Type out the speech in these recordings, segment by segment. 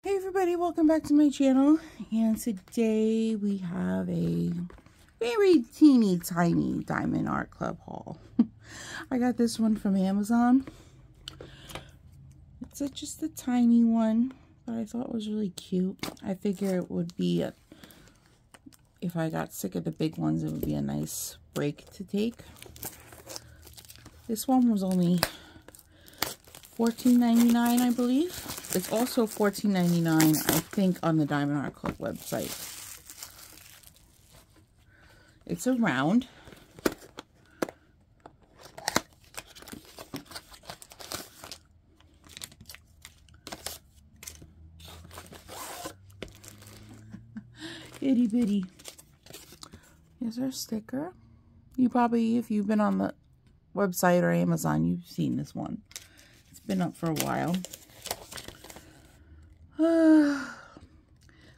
Hey everybody, welcome back to my channel, and today we have a very teeny tiny Diamond Art Club haul. I got this one from Amazon. It's just a tiny one, but I thought it was really cute. I figure it would be, if I got sick of the big ones, it would be a nice break to take. This one was only $14.99, I believe. It's also $14.99, I think, on the Diamond Art Club website. It's a round. Itty bitty. Here's our sticker. You probably, if you've been on the website or Amazon, you've seen this one. It's been up for a while.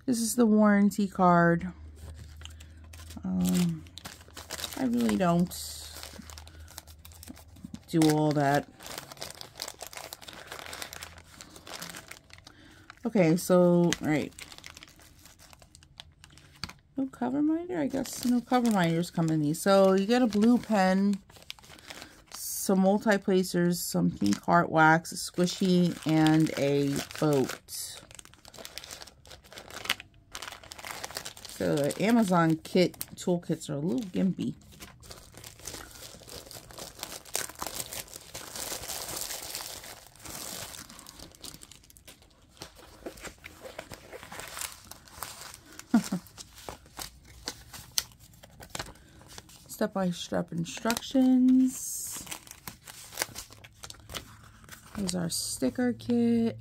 This is the warranty card. I really don't do all that. Okay, so, right. No cover minder? I guess no cover minders come in these. So you get a blue pen, some multi-placers, some pink heart wax, a squishy, and a boat. So the Amazon toolkits are a little gimpy. Step-by-step instructions. Here's our sticker kit.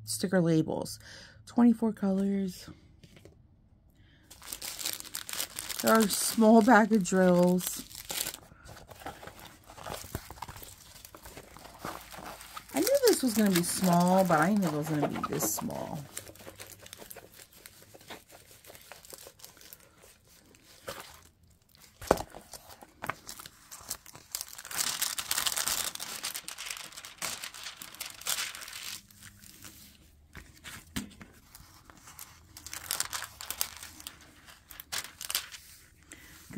Sticker labels. 24 colors. There are a small bag of drills. I knew this was going to be small, but I knew it was going to be this small.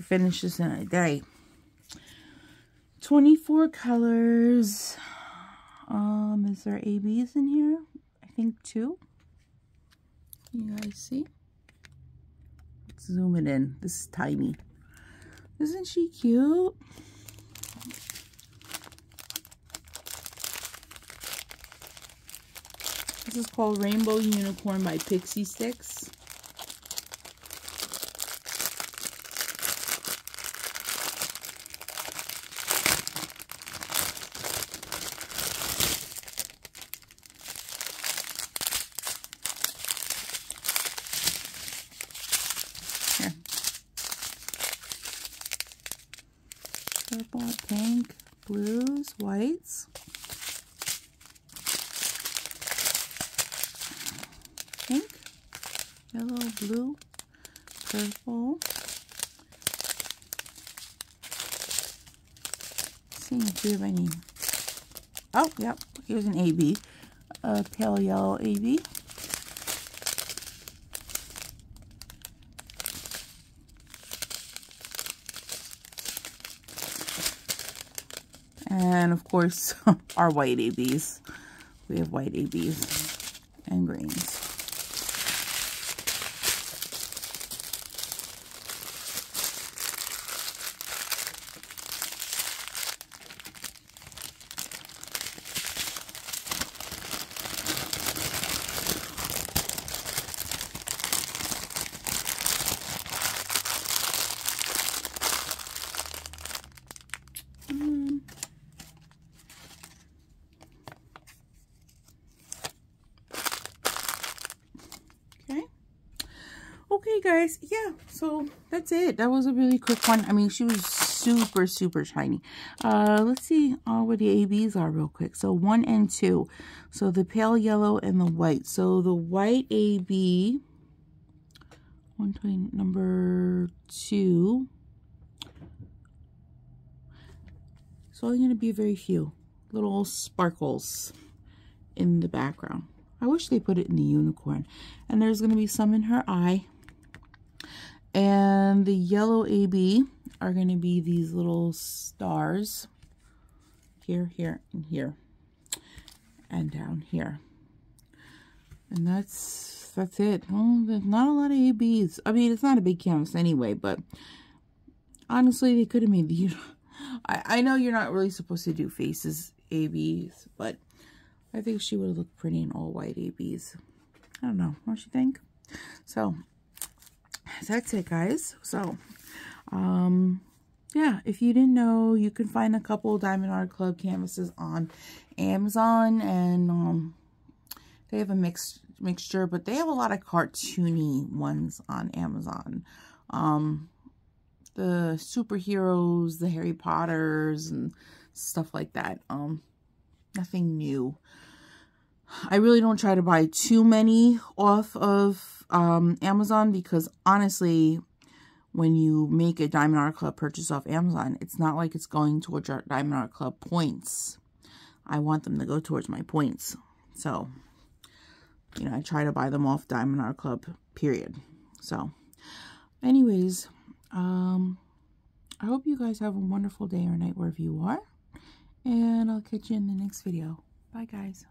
Finish this in a day. 24 colors. Is there ABs in here? I think 2. You guys see? Let's zoom it in. This is tiny. Isn't she cute? This is called Rainbow Unicorn by Pixie Sticks. Purple, pink, blues, whites. Pink, yellow, blue, purple. See if we have any. Oh, yep. Here's an AB. A pale yellow AB. And of course, our white ABs. We have white ABs and greens. Okay guys, yeah, so that's it. That was a really quick one. I mean, she was super tiny. Let's see what the ABs are real quick. So 1 and 2. So the pale yellow and the white. So the white AB, number 2. It's only going to be very few little sparkles in the background. I wish they put it in the unicorn. And there's going to be some in her eye. And the yellow AB are going to be these little stars. Here, here, and here. And down here. And that's it. Oh, there's not a lot of ABs. I mean, it's not a big canvas anyway, but honestly, they could have made the... I know you're not really supposed to do faces ABs, but I think she would have looked pretty in all white ABs. I don't know. What you think? So, that's it, guys. So, yeah, if you didn't know, you can find a couple Diamond Art Club canvases on Amazon, and they have a mixture, but they have a lot of cartoony ones on Amazon. The superheroes, the Harry Potters, and stuff like that. Nothing new. I really don't try to buy too many off of Amazon, because honestly, when you make a Diamond Art Club purchase off Amazon, it's not like it's going towards your Diamond Art Club points. I want them to go towards my points. So, you know, I try to buy them off Diamond Art Club, period. So, anyways, I hope you guys have a wonderful day or night wherever you are. And I'll catch you in the next video. Bye, guys.